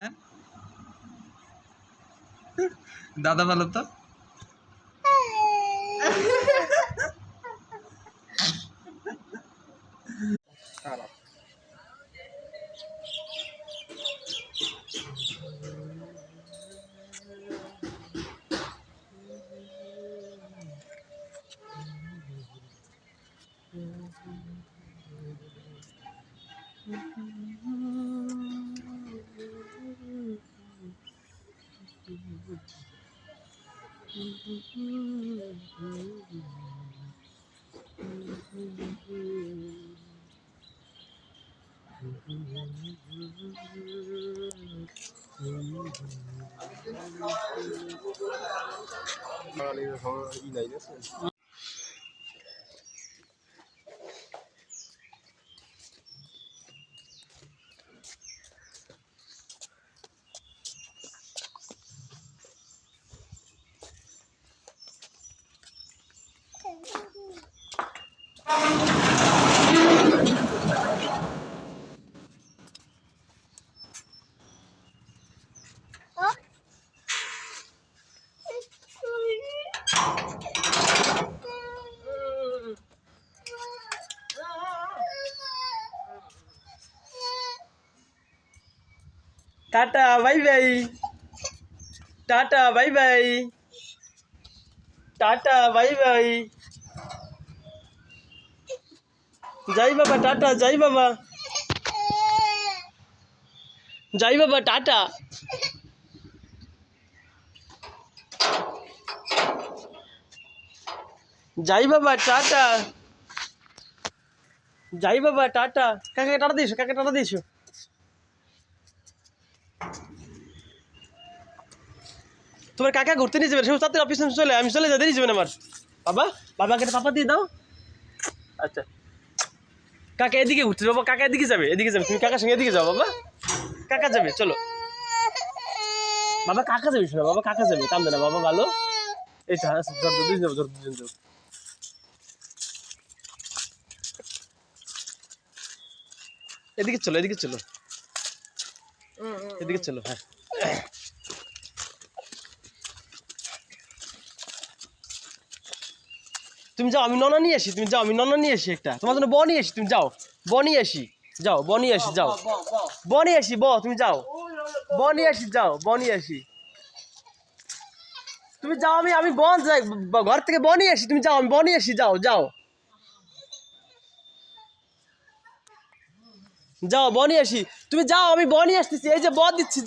হ্যাঁ? দাদা বলো তো। খারাপ। Tata bye bye, tata bye bye, tata bye bye, যাই বাবা টাটা, যাই বাবা, যাই বাবা টাটা, যাই বাবা টাটা, যাই বাবা টাটা। কাকে টাটা দিয়েছো, কাকে টাটা দিয়েছো? তোমার কাকা ঘুরতে নিয়ে যাবে, সব তাড়াতাড়ি অফিস চলে, আমি চলে যাই, দেরি যাবেন আমার। বাবা, বাবাকে পাপা দিয়ে দাও। আচ্ছা কাকা এদিকে ঘুরতে বাবা, কাকা এদিকে যাবে, এদিকে যাবে, তুমি কাকার সঙ্গে এদিকে যাও বাবা, কাকা যাবে, চলো বাবা, কাকা যাবে, শোনো বাবা, কাকা যাবে, কান্দে না বাবা, ভালো। এই তো ধর দুজন যাবো, ধর দুজন যাবো। এদিকে চলো, এদিকে চলো, এদিকে চলো। হ্যাঁ তুমি যাও, আমি ননা নিয়ে আসি, তুমি যাও, আমি ননা নিয়ে আসি একটা তোমার জন্য, ব নিয়ে আসি, তুমি যাও, ব নিয়ে আসি, যাও ব নিয়ে আসি, যাও ব নিয়ে আসি, ব তুমি যাও, ব নিয়ে আসি, যাও ব নিয়ে আসি, তুমি যাও, আমি আমি বন যাই, ঘর থেকে ব নিয়ে আসি, তুমি যাও, আমি ব নিয়ে আসি, যাও যাও যাও ব নিয়ে আসি, তুমি যাও, আমি ব নিয়ে আসতেছি, এই যে ব দিচ্ছি।